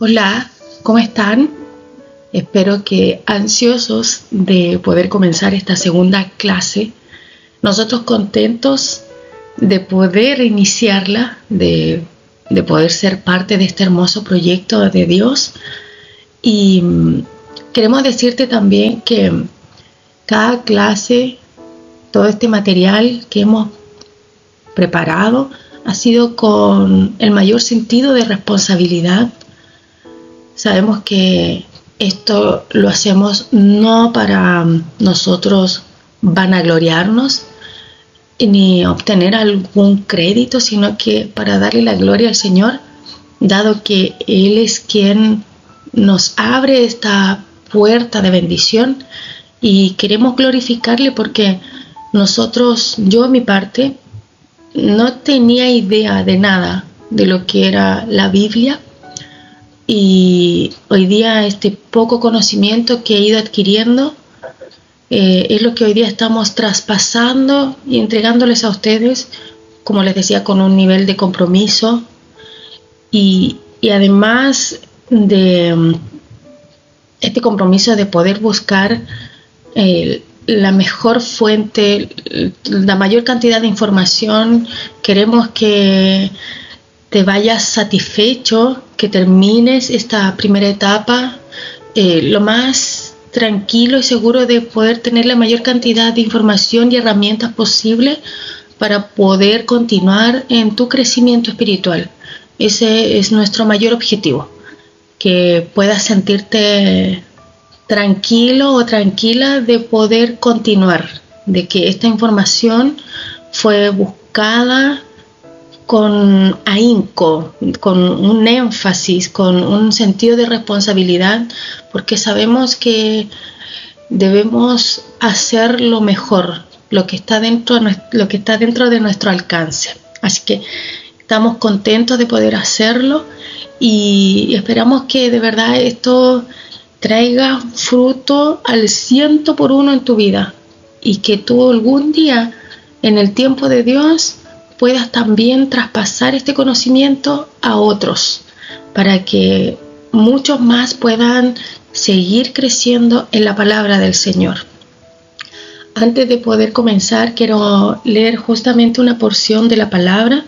Hola, ¿cómo están? Espero que ansiosos de poder comenzar esta segunda clase. Nosotros contentos de poder iniciarla, de poder ser parte de este hermoso proyecto de Dios. Y queremos decirte también que cada clase, todo este material que hemos preparado, ha sido con el mayor sentido de responsabilidad. Sabemos que esto lo hacemos no para nosotros vanagloriarnos ni obtener algún crédito, sino que para darle la gloria al Señor, dado que Él es quien nos abre esta puerta de bendición, y queremos glorificarle porque nosotros, yo en mi parte, no tenía idea de nada de lo que era la Biblia. Y hoy día este poco conocimiento que he ido adquiriendo es lo que hoy día estamos traspasando y entregándoles a ustedes, como les decía, con un nivel de compromiso y además de este compromiso de poder buscar la mejor fuente, la mayor cantidad de información. Queremos que te vayas satisfecho, que termines esta primera etapa lo más tranquilo y seguro de poder tener la mayor cantidad de información y herramientas posible para poder continuar en tu crecimiento espiritual. Ese es nuestro mayor objetivo, que puedas sentirte tranquilo o tranquila de poder continuar, de que esta información fue buscada con ahínco, con un énfasis, con un sentido de responsabilidad, porque sabemos que debemos hacer lo mejor, lo que está dentro de nuestro alcance. Así que estamos contentos de poder hacerlo y esperamos que de verdad esto traiga fruto al 100% en tu vida, y que tú algún día, en el tiempo de Dios, puedas también traspasar este conocimiento a otros, para que muchos más puedan seguir creciendo en la palabra del Señor. Antes de poder comenzar, quiero leer justamente una porción de la palabra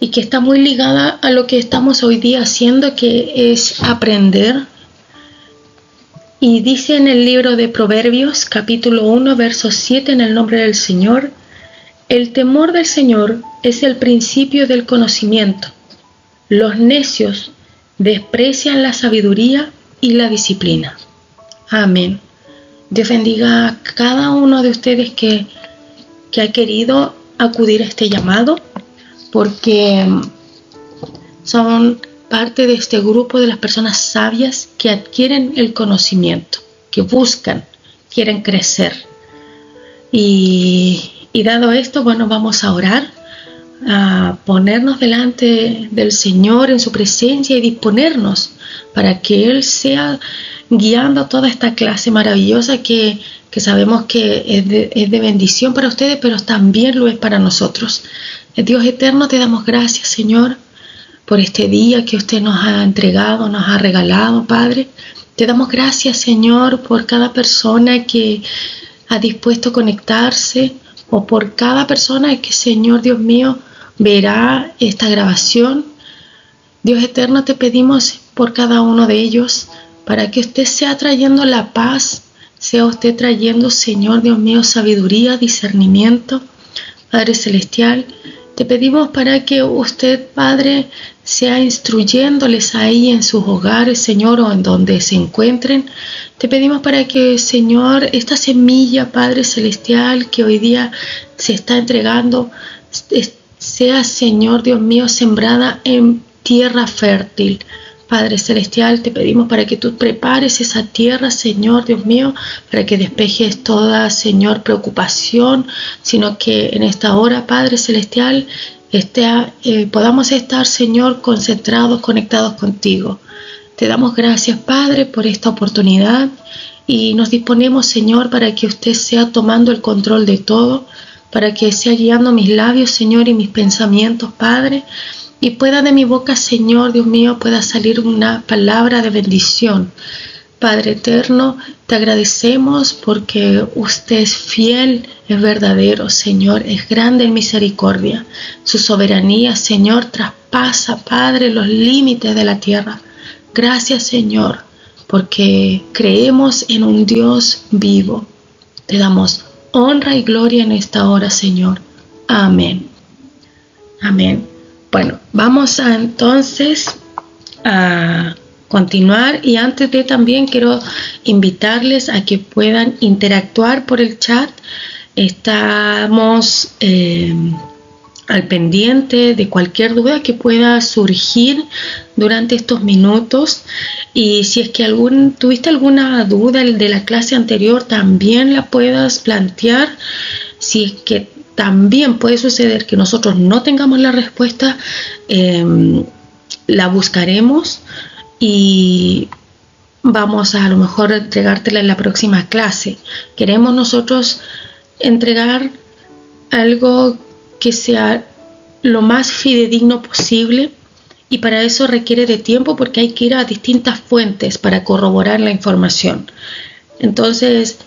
y que está muy ligada a lo que estamos hoy día haciendo, que es aprender. Y dice en el libro de Proverbios, capítulo 1, verso 7, en el nombre del Señor: el temor del Señor es el principio del conocimiento. Los necios desprecian la sabiduría y la disciplina. Amén. Dios bendiga a cada uno de ustedes que ha querido acudir a este llamado, porque son parte de este grupo de las personas sabias que adquieren el conocimiento, que buscan, quieren crecer. Y dado esto, vamos a orar, a ponernos delante del Señor en su presencia y disponernos para que Él sea guiando toda esta clase maravillosa que sabemos que es de bendición para ustedes, pero también lo es para nosotros. Dios eterno, te damos gracias, Señor, por este día que usted nos ha entregado, nos ha regalado, Padre. Te damos gracias, Señor, por cada persona que ha dispuesto a conectarse, o por cada persona que, Señor Dios mío, verá esta grabación. Dios eterno, te pedimos por cada uno de ellos, para que usted sea trayendo la paz, sea usted trayendo, Señor Dios mío, sabiduría, discernimiento. Padre celestial, te pedimos para que usted, Padre, sea instruyéndoles ahí en sus hogares, Señor, o en donde se encuentren. Te pedimos para que, Señor, esta semilla, Padre celestial, que hoy día se está entregando, sea, Señor Dios mío, sembrada en tierra fértil. Padre celestial, te pedimos para que tú prepares esa tierra, Señor Dios mío, para que despejes toda, Señor, preocupación, sino que en esta hora, Padre celestial, podamos estar, Señor, concentrados, conectados contigo. Te damos gracias, Padre, por esta oportunidad, y nos disponemos, Señor, para que usted sea tomando el control de todo, para que sea guiando mis labios, Señor, y mis pensamientos, Padre, y pueda de mi boca, Señor Dios mío, pueda salir una palabra de bendición. Padre eterno, te agradecemos porque usted es fiel, es verdadero, Señor, es grande en misericordia. Su soberanía, Señor, traspasa, Padre, los límites de la tierra. Gracias, Señor, porque creemos en un Dios vivo. Te damos honra y gloria en esta hora, Señor. Amén. Amén. Bueno, vamos entonces a continuar, y antes de también quiero invitarles a que puedan interactuar por el chat. Estamos al pendiente de cualquier duda que pueda surgir durante estos minutos, y si es que tuviste alguna duda de la clase anterior, también la puedas plantear. Si es que también puede suceder que nosotros no tengamos la respuesta, la buscaremos y vamos a lo mejor entregártela en la próxima clase. Queremos nosotros entregar algo que sea lo más fidedigno posible, y para eso requiere de tiempo porque hay que ir a distintas fuentes para corroborar la información. Entonces,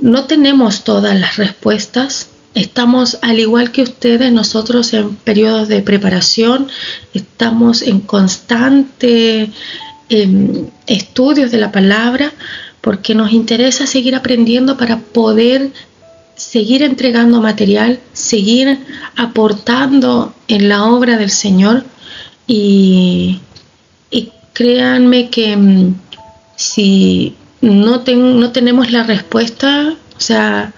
no tenemos todas las respuestas. Estamos, al igual que ustedes, nosotros en periodos de preparación, estamos en constante estudios de la palabra, porque nos interesa seguir aprendiendo para poder seguir entregando material, seguir aportando en la obra del Señor. Y créanme que si no tenemos la respuesta, o sea,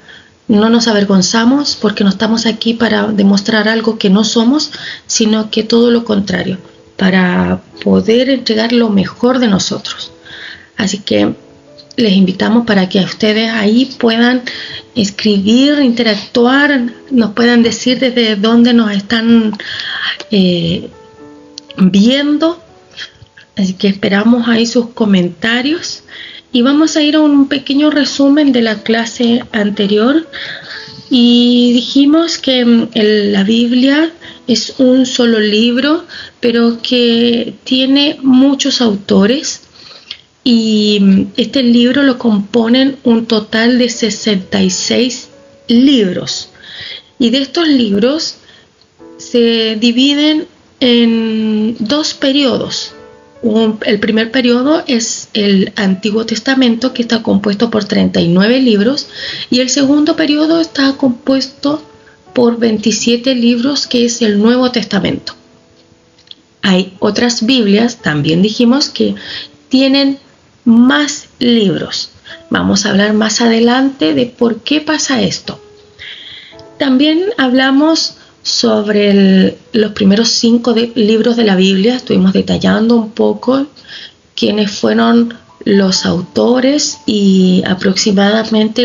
no nos avergonzamos, porque no estamos aquí para demostrar algo que no somos, sino que todo lo contrario, para poder entregar lo mejor de nosotros. Así que les invitamos para que ustedes ahí puedan escribir, interactuar, nos puedan decir desde dónde nos están viendo. Así que esperamos ahí sus comentarios, y vamos a ir a un pequeño resumen de la clase anterior. Y dijimos que la Biblia es un solo libro, pero que tiene muchos autores, y este libro lo componen un total de 66 libros, y de estos libros se dividen en dos periodos. El primer periodo es el Antiguo Testamento, que está compuesto por 39 libros, y el segundo periodo está compuesto por 27 libros, que es el Nuevo Testamento. Hay otras Biblias, también dijimos, que tienen más libros. Vamos a hablar más adelante de por qué pasa esto. También hablamos sobre los primeros 5 libros de la Biblia. Estuvimos detallando un poco quiénes fueron los autores y aproximadamente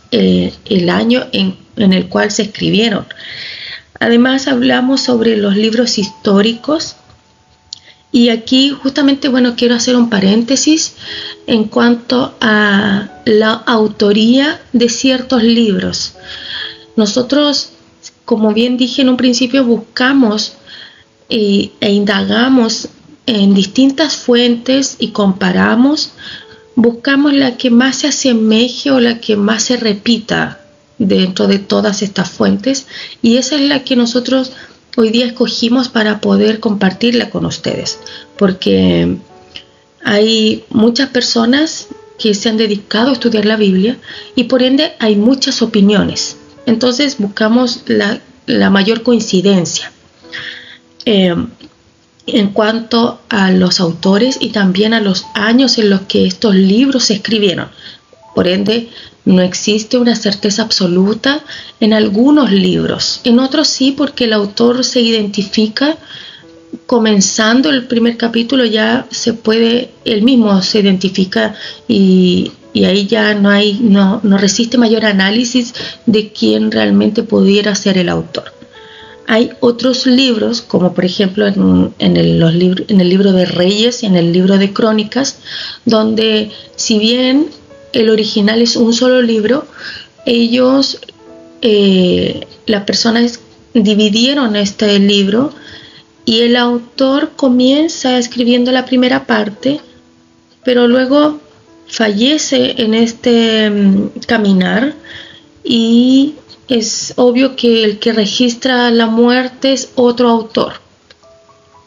el año en el cual se escribieron. Además hablamos sobre los libros históricos, y aquí justamente, quiero hacer un paréntesis en cuanto a la autoría de ciertos libros. Nosotros, como bien dije en un principio, buscamos e indagamos en distintas fuentes y comparamos, buscamos la que más se asemeje o la que más se repita dentro de todas estas fuentes, y esa es la que nosotros hoy día escogimos para poder compartirla con ustedes, porque hay muchas personas que se han dedicado a estudiar la Biblia, y por ende hay muchas opiniones. Entonces buscamos la mayor coincidencia en cuanto a los autores y también a los años en los que estos libros se escribieron. Por ende, no existe una certeza absoluta en algunos libros. En otros sí, porque el autor se identifica comenzando el primer capítulo, ya él mismo se identifica, y ahí ya no resiste mayor análisis de quién realmente pudiera ser el autor. Hay otros libros, como por ejemplo en el libro de Reyes y en el libro de Crónicas, donde si bien el original es un solo libro, las personas dividieron este libro y el autor comienza escribiendo la primera parte, pero luego fallece en este caminar, y es obvio que el que registra la muerte es otro autor.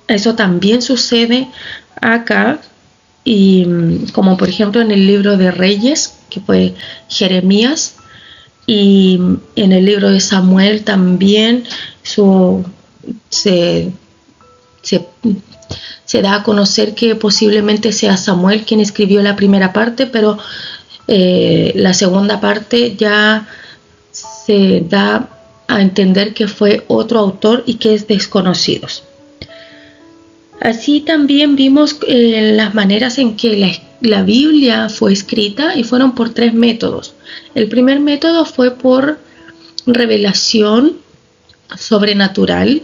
Eso también sucede acá, y como por ejemplo en el libro de Reyes, que fue Jeremías, y en el libro de Samuel también se da a conocer que posiblemente sea Samuel quien escribió la primera parte, pero la segunda parte ya se da a entender que fue otro autor y que es desconocido. Así también vimos las maneras en que la Biblia fue escrita, y fueron por 3 métodos. El primer método fue por revelación sobrenatural.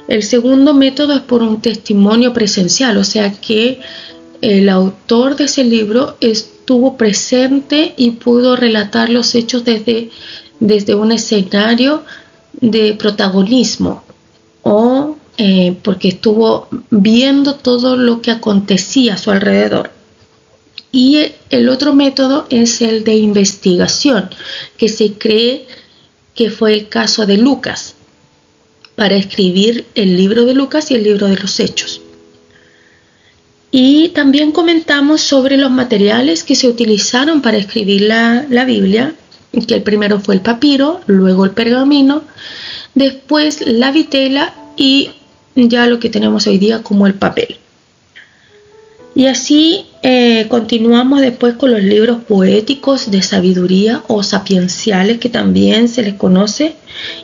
El segundo método es por un testimonio presencial, o sea que el autor de ese libro estuvo presente y pudo relatar los hechos desde un escenario de protagonismo, o porque estuvo viendo todo lo que acontecía a su alrededor. Y el otro método es el de investigación, que se cree que fue el caso de Lucas, para escribir el libro de Lucas y el libro de los Hechos. Y también comentamos sobre los materiales que se utilizaron para escribir la Biblia, que el primero fue el papiro, luego el pergamino, después la vitela y ya lo que tenemos hoy día como el papel. Y así continuamos después con los libros poéticos de sabiduría o sapienciales, que también se les conoce,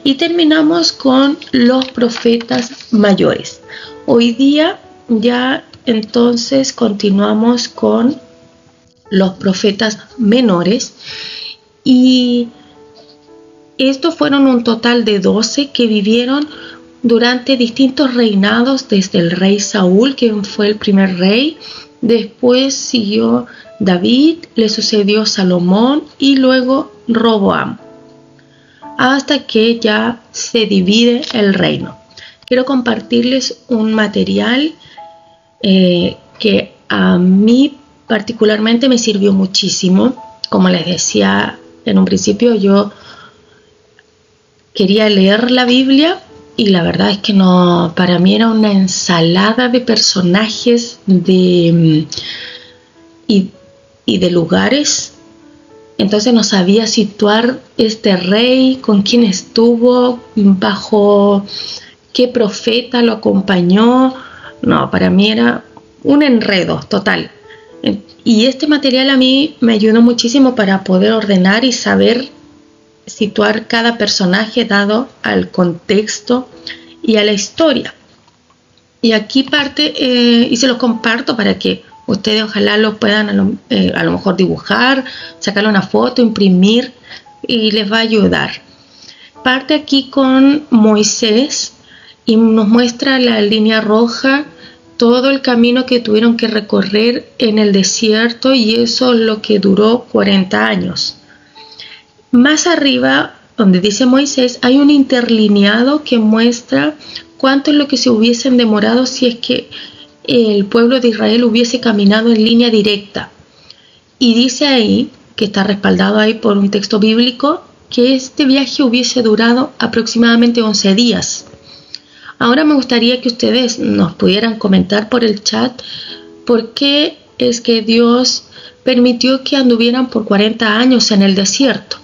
y terminamos con los profetas mayores. Hoy día ya entonces continuamos con los profetas menores, y estos fueron un total de 12 que vivieron durante distintos reinados, desde el rey Saúl, que fue el primer rey, después siguió David, le sucedió Salomón y luego Roboam, hasta que ya se divide el reino. Quiero compartirles un material que a mí particularmente me sirvió muchísimo. Como les decía en un principio, yo quería leer la Biblia, y la verdad es que no, para mí era una ensalada de personajes y de lugares. Entonces no sabía situar este rey, con quién estuvo, bajo qué profeta lo acompañó. No, para mí era un enredo total. Y este material a mí me ayudó muchísimo para poder ordenar y saber situar cada personaje dado al contexto y a la historia. Y aquí parte, y se los comparto para que ustedes ojalá lo puedan a lo mejor dibujar, sacarle una foto, imprimir, y les va a ayudar. Parte aquí con Moisés y nos muestra la línea roja, todo el camino que tuvieron que recorrer en el desierto, y eso es lo que duró 40 años. Más arriba, donde dice Moisés, hay un interlineado que muestra cuánto es lo que se hubiesen demorado si es que el pueblo de Israel hubiese caminado en línea directa. Y dice ahí, que está respaldado ahí por un texto bíblico, que este viaje hubiese durado aproximadamente 11 días. Ahora me gustaría que ustedes nos pudieran comentar por el chat por qué es que Dios permitió que anduvieran por 40 años en el desierto.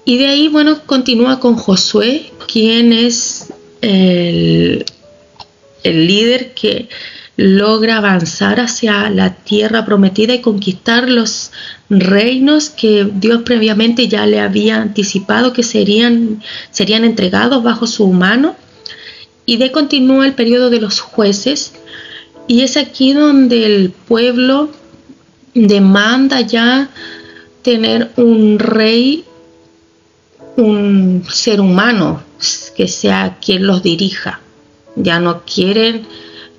Y de ahí, bueno, continúa con Josué, quien es el líder que logra avanzar hacia la tierra prometida y conquistar los reinos que Dios previamente ya le había anticipado que serían entregados bajo su mano. Y de ahí continúa el periodo de los jueces, y es aquí donde el pueblo demanda ya tener un rey, un ser humano que sea quien los dirija. Ya no quieren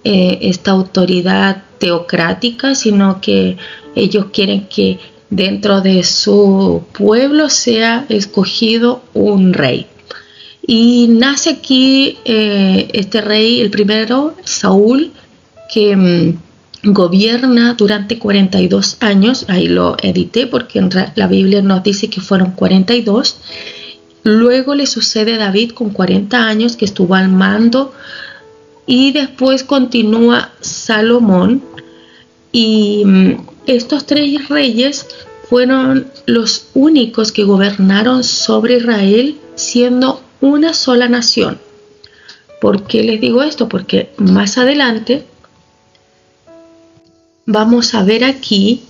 esta autoridad teocrática, sino que ellos quieren que dentro de su pueblo sea escogido un rey. Y nace aquí este rey, el primero, Saúl, que gobierna durante 42 años. Ahí lo edité porque la Biblia nos dice que fueron 42. Luego le sucede David con 40 años, que estuvo al mando, y después continúa Salomón. Y estos 3 reyes fueron los únicos que gobernaron sobre Israel siendo una sola nación. ¿Por qué les digo esto? Porque más adelante vamos a ver aquí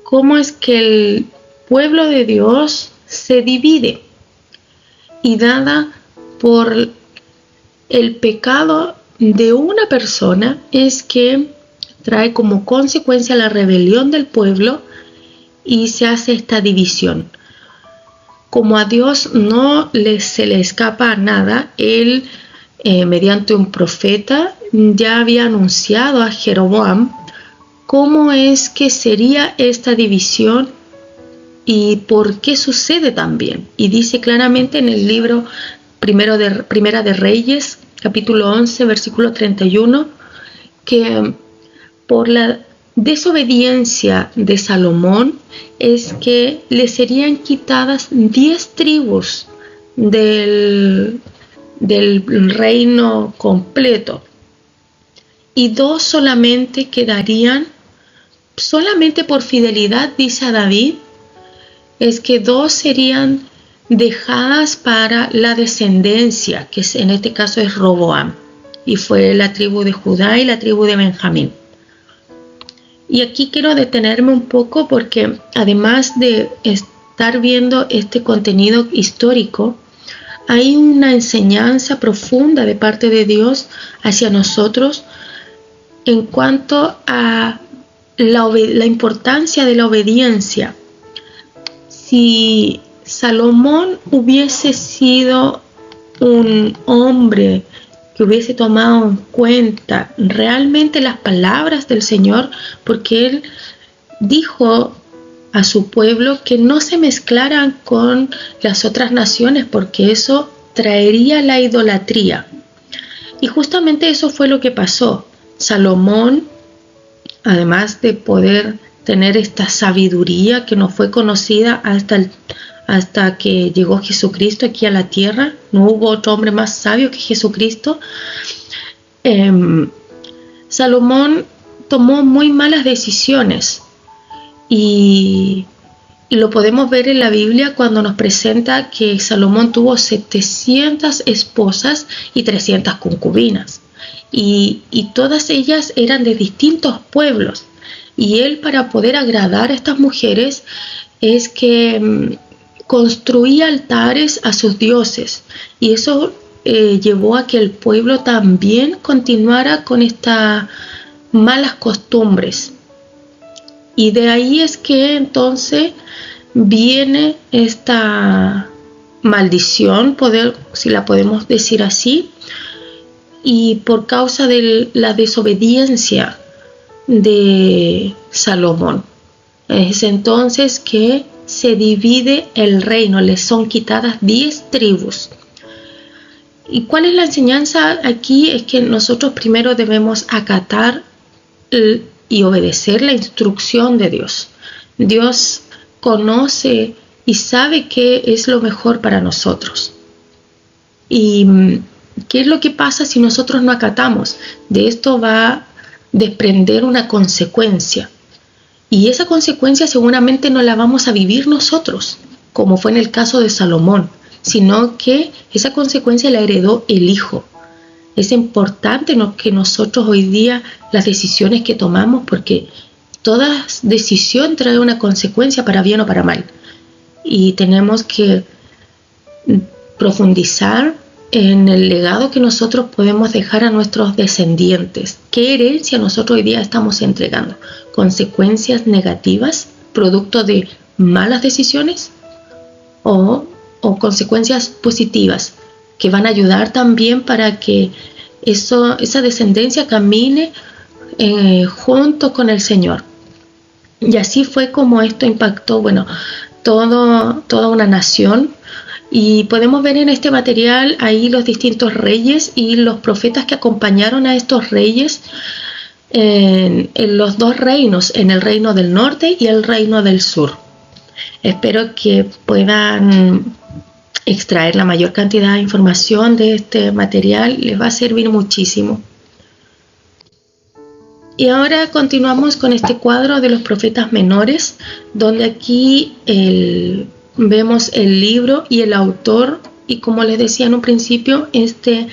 cómo es que el pueblo de Dios se divide. Y dada por el pecado de una persona es que trae como consecuencia la rebelión del pueblo y se hace esta división. Como a Dios no se le escapa nada, Él mediante un profeta ya había anunciado a Jeroboam cómo es que sería esta división y por qué sucede también. Y dice claramente en el libro Primera de Reyes, capítulo 11, versículo 31, que por la desobediencia de Salomón es que le serían quitadas 10 tribus del reino completo y 2 solamente quedarían, solamente por fidelidad, dice a David, es que 2 serían dejadas para la descendencia, que en este caso es Roboam, y fue la tribu de Judá y la tribu de Benjamín. Y aquí quiero detenerme un poco porque además de estar viendo este contenido histórico, hay una enseñanza profunda de parte de Dios hacia nosotros en cuanto a la importancia de la obediencia. Si Salomón hubiese sido un hombre que hubiese tomado en cuenta realmente las palabras del Señor, porque Él dijo a su pueblo que no se mezclaran con las otras naciones, porque eso traería la idolatría. Y justamente eso fue lo que pasó. Salomón, además de poder tener esta sabiduría que no fue conocida hasta que llegó Jesucristo aquí a la tierra, no hubo otro hombre más sabio que Jesucristo, Salomón tomó muy malas decisiones y lo podemos ver en la Biblia cuando nos presenta que Salomón tuvo 700 esposas y 300 concubinas y todas ellas eran de distintos pueblos, y él, para poder agradar a estas mujeres, es que construía altares a sus dioses, y eso llevó a que el pueblo también continuara con estas malas costumbres. Y de ahí es que entonces viene esta maldición, si la podemos decir así, y por causa de la desobediencia de Salomón. Es entonces que se divide el reino, le son quitadas 10 tribus. ¿Y cuál es la enseñanza aquí? Es que nosotros primero debemos acatar y obedecer la instrucción de Dios. Dios conoce y sabe qué es lo mejor para nosotros. ¿Y qué es lo que pasa si nosotros no acatamos? De esto va a desprender una consecuencia. Y esa consecuencia seguramente no la vamos a vivir nosotros, como fue en el caso de Salomón, sino que esa consecuencia la heredó el hijo. Es importante que nosotros hoy día las decisiones que tomamos, porque toda decisión trae una consecuencia para bien o para mal. Y tenemos que profundizar en el legado que nosotros podemos dejar a nuestros descendientes. ¿Qué herencia nosotros hoy día estamos entregando? ¿Consecuencias negativas producto de malas decisiones? ¿O consecuencias positivas que van a ayudar también para que esa descendencia camine junto con el Señor? Y así fue como esto impactó, toda una nación. Y podemos ver en este material ahí los distintos reyes y los profetas que acompañaron a estos reyes en los dos reinos, en el reino del norte y el reino del sur. Espero que puedan extraer la mayor cantidad de información de este material, les va a servir muchísimo. Y ahora continuamos con este cuadro de los profetas menores, donde aquí vemos el libro y el autor, y como les decía en un principio, este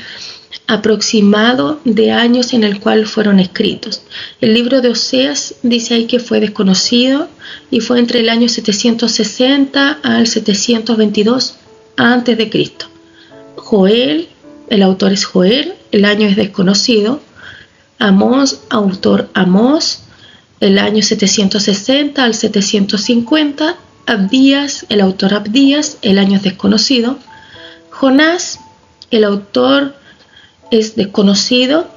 aproximado de años en el cual fueron escritos. El libro de Oseas dice ahí que fue desconocido y fue entre el año 760 al 722 antes de Cristo. Joel, el autor es Joel, el año es desconocido. Amós, autor Amós, el año 760 al 750. Abdías, el autor Abdías, el año es desconocido. Jonás, el autor es desconocido,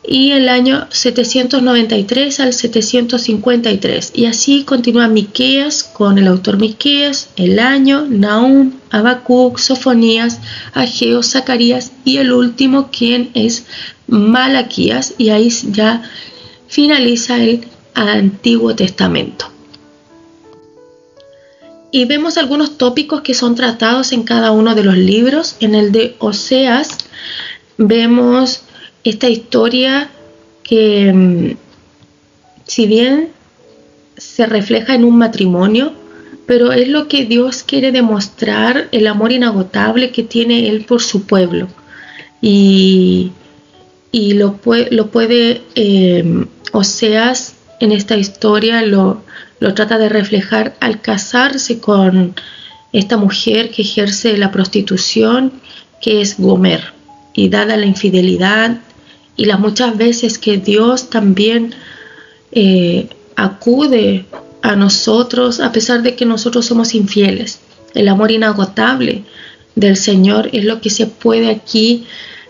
y el año 793 al 753. Y así continúa Miqueas con el autor Miqueas, el año, Nahum, Habacuc, Sofonías, Ageo, Zacarías y el último quien es Malaquías, y ahí ya finaliza el Antiguo Testamento. Y vemos algunos tópicos que son tratados en cada uno de los libros. En el de Oseas vemos esta historia que, si bien se refleja en un matrimonio, pero es lo que Dios quiere demostrar, el amor inagotable que tiene Él por su pueblo. Y lo puede Oseas en esta historia lo trata de reflejar al casarse con esta mujer que ejerce la prostitución, que es Gomer. Y dada la infidelidad y las muchas veces que Dios también acude a nosotros, a pesar de que nosotros somos infieles, el amor inagotable del Señor es lo que se puede aquí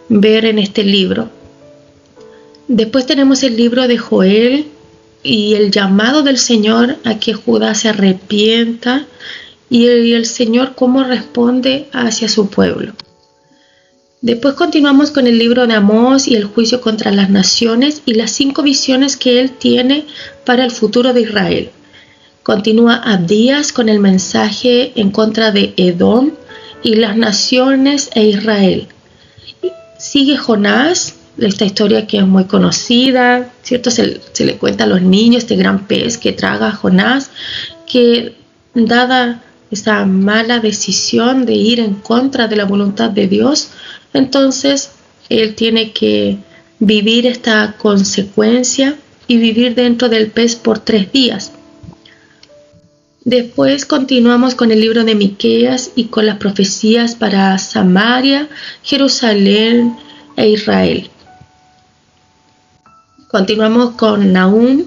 ver en este libro. Después tenemos el libro de Joel y el llamado del Señor a que Judá se arrepienta, y el Señor cómo responde hacia su pueblo. Después continuamos con el libro de Amós y el juicio contra las naciones y las 5 visiones que él tiene para el futuro de Israel. Continúa Abdías con el mensaje en contra de Edom y las naciones e Israel. Sigue Jonás, esta historia que es muy conocida, ¿cierto? Se le cuenta a los niños, este gran pez que traga a Jonás, que dada esa mala decisión de ir en contra de la voluntad de Dios, entonces él tiene que vivir esta consecuencia y vivir dentro del pez por 3 días. Después continuamos con el libro de Miqueas y con las profecías para Samaria, Jerusalén e Israel. Continuamos con Nahum,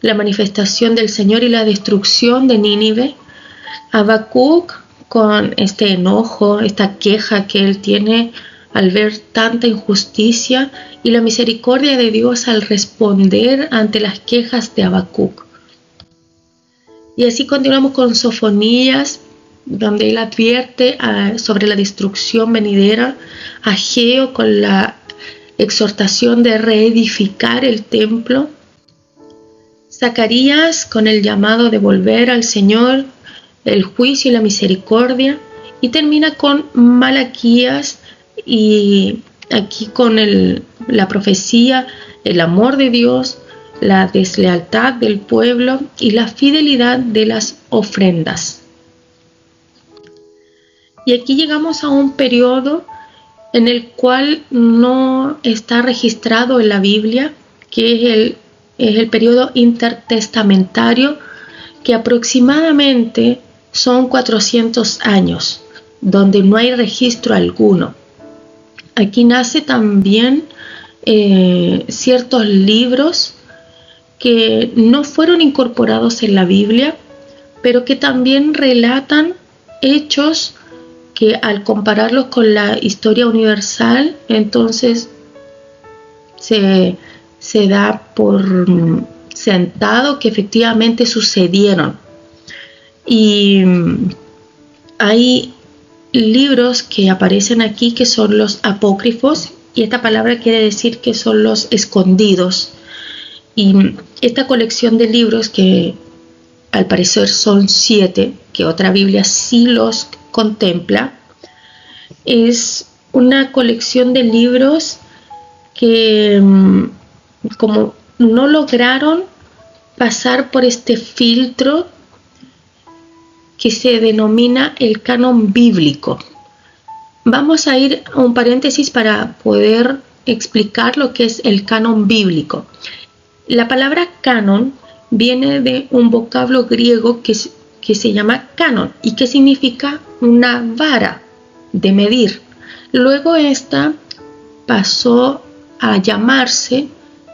la manifestación del Señor y la destrucción de Nínive. Habacuc con este enojo, esta queja que él tiene al ver tanta injusticia y la misericordia de Dios al responder ante las quejas de Habacuc. Y así continuamos con Sofonías, donde él advierte sobre la destrucción venidera. Ageo con la exhortación de reedificar el templo. Zacarías con el llamado de volver al Señor, el juicio y la misericordia. Y termina con Malaquías, y aquí con la profecía, el amor de Dios, la deslealtad del pueblo y la fidelidad de las ofrendas. Y aquí llegamos a un periodo en el cual no está registrado en la Biblia, que es el periodo intertestamentario, que aproximadamente son 400 años, donde no hay registro alguno. Aquí nace también ciertos libros que no fueron incorporados en la Biblia, pero que también relatan hechos que al compararlos con la historia universal, entonces se da por sentado que efectivamente sucedieron. Y hay libros que aparecen aquí, que son los apócrifos, y esta palabra quiere decir que son los escondidos. Y esta colección de libros, que al parecer son 7, que otra Biblia sí los contempla, es una colección de libros que como no lograron pasar por este filtro que se denomina el canon bíblico. Vamos a ir a un paréntesis para poder explicar lo que es el canon bíblico. La palabra canon viene de un vocablo griego que se llama canon y que significa una vara de medir. Luego esta pasó a llamarse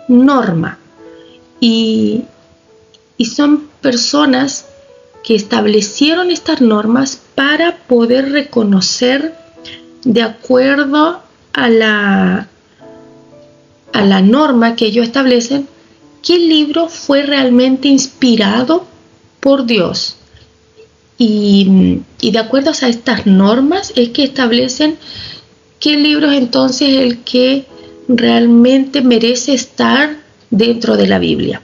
norma y son personas que establecieron estas normas para poder reconocer, de acuerdo a la norma que ellos establecen, qué libro fue realmente inspirado por Dios. Y de acuerdo a estas normas es que establecen qué libro es entonces el que realmente merece estar dentro de la Biblia.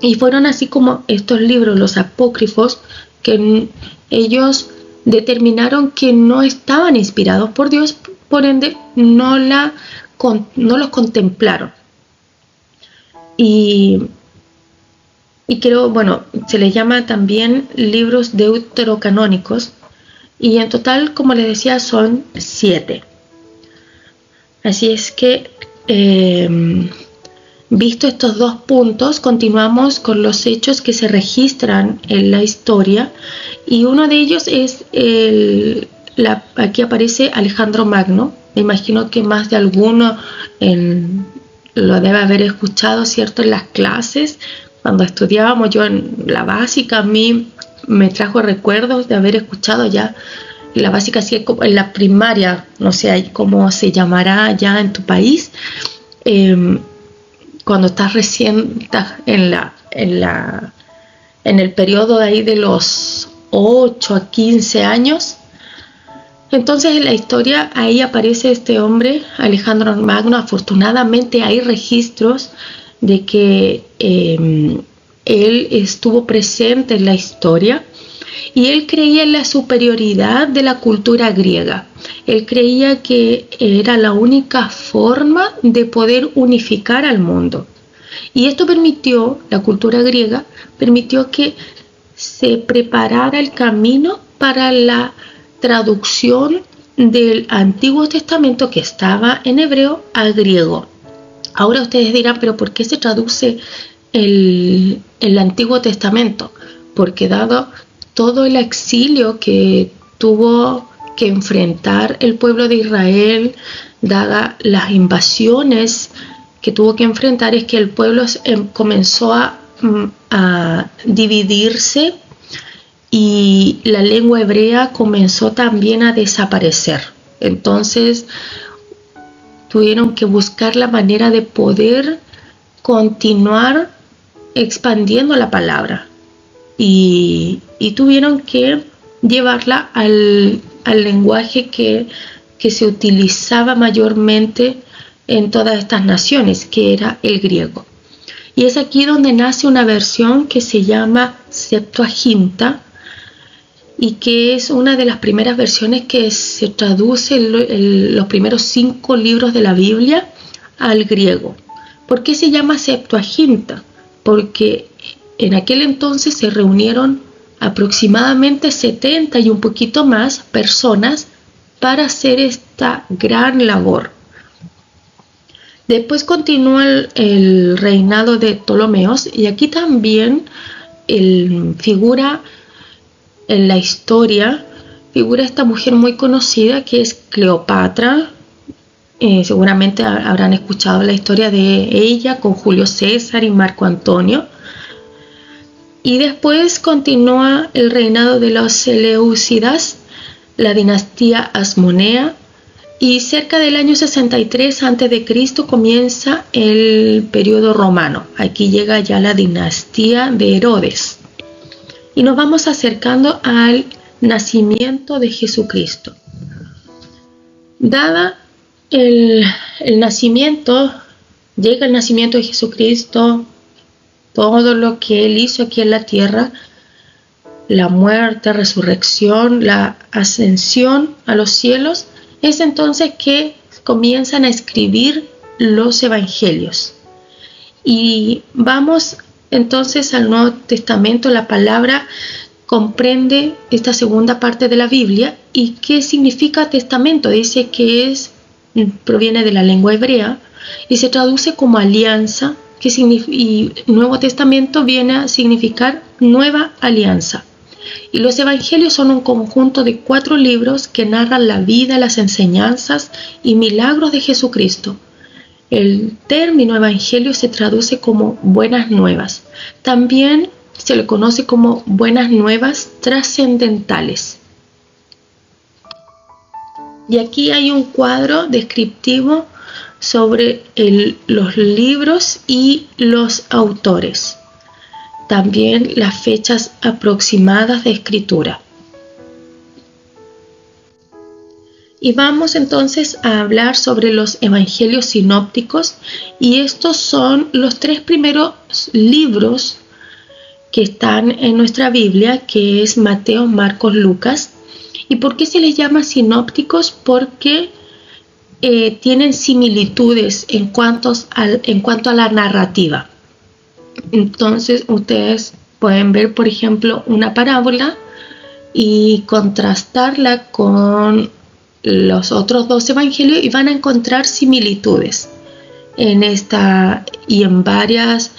Y fueron así como estos libros, los apócrifos, que ellos determinaron que no estaban inspirados por Dios, por ende no los contemplaron. Y creo, se les llama también libros deuterocanónicos, y en total, como les decía, son 7. Así es que, visto estos 2 puntos, continuamos con los hechos que se registran en la historia, y uno de ellos es aquí aparece Alejandro Magno. Me imagino que más de alguno lo debe haber escuchado, ¿cierto?, en las clases. Cuando estudiábamos, yo en la básica, a mí me trajo recuerdos de haber escuchado ya en la básica, así como en la primaria, no sé cómo se llamará ya en tu país, cuando estás recién en el periodo de ahí de los 8 a 15 años. Entonces en la historia ahí aparece este hombre, Alejandro Magno. Afortunadamente hay registros de que él estuvo presente en la historia, y él creía en la superioridad de la cultura griega. Él creía que era la única forma de poder unificar al mundo. Y esto la cultura griega permitió que se preparara el camino para la traducción del Antiguo Testamento, que estaba en hebreo, al griego. Ahora ustedes dirán, pero ¿por qué se traduce el Antiguo Testamento? Porque dado todo el exilio que tuvo que enfrentar el pueblo de Israel, dadas las invasiones que tuvo que enfrentar, es que el pueblo comenzó a dividirse, y la lengua hebrea comenzó también a desaparecer. Entonces tuvieron que buscar la manera de poder continuar expandiendo la palabra, y tuvieron que llevarla al lenguaje que se utilizaba mayormente en todas estas naciones, que era el griego. Y es aquí donde nace una versión que se llama Septuaginta, y que es una de las primeras versiones que se traduce los primeros 5 libros de la Biblia al griego. ¿Por qué se llama Septuaginta? Porque en aquel entonces se reunieron aproximadamente 70 y un poquito más personas para hacer esta gran labor. Después continúa el reinado de Ptolomeos, y aquí también figura en la historia, figura esta mujer muy conocida que es Cleopatra. Seguramente habrán escuchado la historia de ella con Julio César y Marco Antonio. Y después continúa el reinado de los Seleucidas, la dinastía Hasmonea, y cerca del año 63 a.C. comienza el periodo romano. Aquí llega ya la dinastía de Herodes. Y nos vamos acercando al nacimiento de Jesucristo. Dada el nacimiento, llega el nacimiento de Jesucristo, todo lo que Él hizo aquí en la tierra, la muerte, resurrección, la ascensión a los cielos, es entonces que comienzan a escribir los evangelios. Y vamos entonces al Nuevo Testamento. La palabra comprende esta segunda parte de la Biblia. ¿Y qué significa testamento? Dice que proviene de la lengua hebrea y se traduce como alianza, y Nuevo Testamento viene a significar nueva alianza. Y los evangelios son un conjunto de 4 libros que narran la vida, las enseñanzas y milagros de Jesucristo. El término evangelio se traduce como buenas nuevas. También se le conoce como buenas nuevas trascendentales. Y aquí hay un cuadro descriptivo sobre los libros y los autores. También las fechas aproximadas de escritura. Y vamos entonces a hablar sobre los evangelios sinópticos, y estos son los 3 primeros libros que están en nuestra Biblia, que es Mateo, Marcos, Lucas. ¿Y por qué se les llama sinópticos? Porque tienen similitudes en cuanto a la narrativa. Entonces ustedes pueden ver, por ejemplo, una parábola y contrastarla con los otros 2 evangelios y van a encontrar similitudes en esta y en varios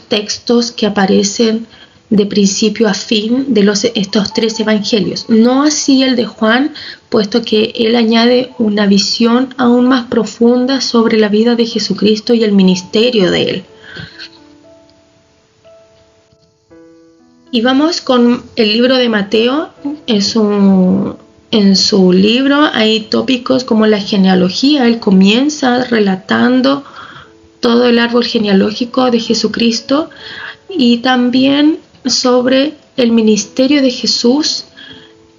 textos que aparecen de principio a fin de estos 3 evangelios. No así el de Juan, puesto que él añade una visión aún más profunda sobre la vida de Jesucristo y el ministerio de él. Y vamos con el libro de Mateo. En su libro hay tópicos como la genealogía. Él comienza relatando todo el árbol genealógico de Jesucristo, y también sobre el ministerio de Jesús,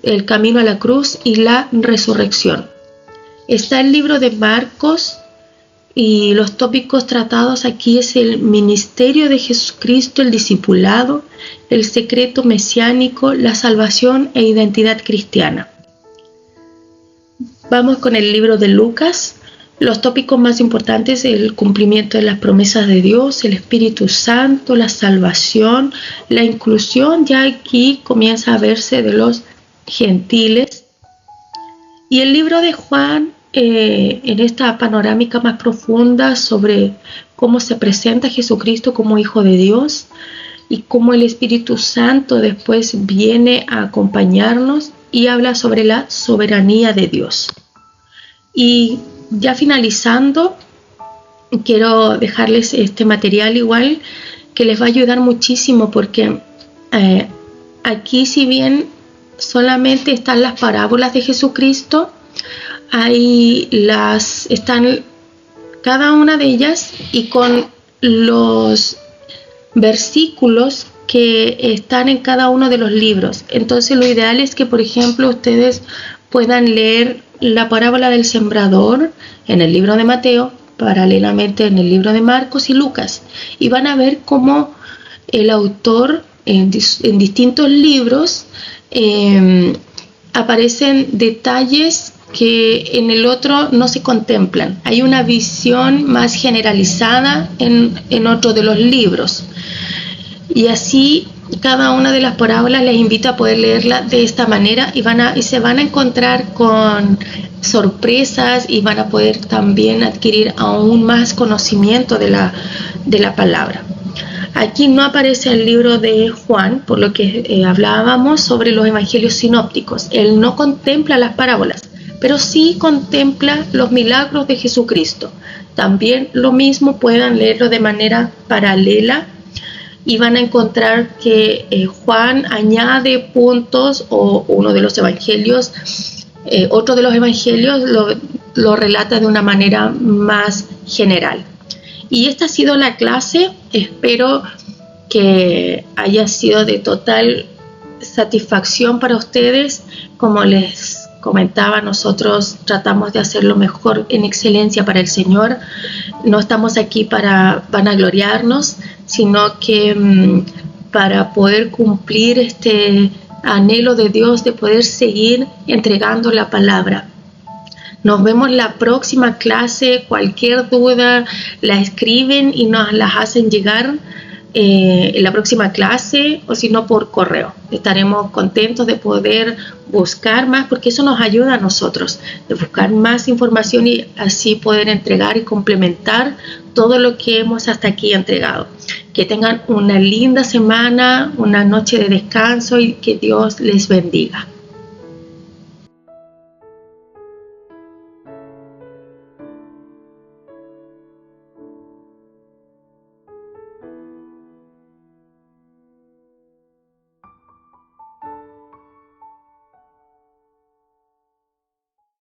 el camino a la cruz y la resurrección. Está el libro de Marcos, y los tópicos tratados aquí es el ministerio de Jesucristo, el discipulado, el secreto mesiánico, la salvación e identidad cristiana. Vamos con el libro de Lucas. Los tópicos más importantes: el cumplimiento de las promesas de Dios, el Espíritu Santo, la salvación, la inclusión, ya aquí comienza a verse de los gentiles. Y el libro de Juan, en esta panorámica más profunda sobre cómo se presenta Jesucristo como Hijo de Dios y cómo el Espíritu Santo después viene a acompañarnos y habla sobre la soberanía de Dios. Y ya finalizando, quiero dejarles este material igual que les va a ayudar muchísimo, porque aquí, si bien solamente están las parábolas de Jesucristo, están cada una de ellas y con los versículos que están en cada uno de los libros. Entonces lo ideal es que, por ejemplo, ustedes puedan leer la parábola del sembrador en el libro de Mateo, paralelamente en el libro de Marcos y Lucas, y van a ver cómo el autor en distintos libros aparecen detalles que en el otro no se contemplan. Hay una visión más generalizada en otro de los libros, y así cada una de las parábolas les invito a poder leerla de esta manera, y se van a encontrar con sorpresas y van a poder también adquirir aún más conocimiento de la palabra. Aquí no aparece el libro de Juan, por lo que hablábamos sobre los evangelios sinópticos. Él no contempla las parábolas, pero sí contempla los milagros de Jesucristo. También lo mismo, puedan leerlo de manera paralela y van a encontrar que Juan añade puntos, o uno de los evangelios, otro de los evangelios lo relata de una manera más general. Y esta ha sido la clase. Espero que haya sido de total satisfacción para ustedes. Como les comentaba, nosotros tratamos de hacer lo mejor en excelencia para el Señor. No estamos aquí para vanagloriarnos, sino que para poder cumplir este anhelo de Dios de poder seguir entregando la palabra. Nos vemos la próxima clase. Cualquier duda la escriben y nos las hacen llegar en la próxima clase, o si no por correo. Estaremos contentos de poder buscar más, porque eso nos ayuda a nosotros, de buscar más información y así poder entregar y complementar todo lo que hemos hasta aquí entregado. Que tengan una linda semana, una noche de descanso y que Dios les bendiga.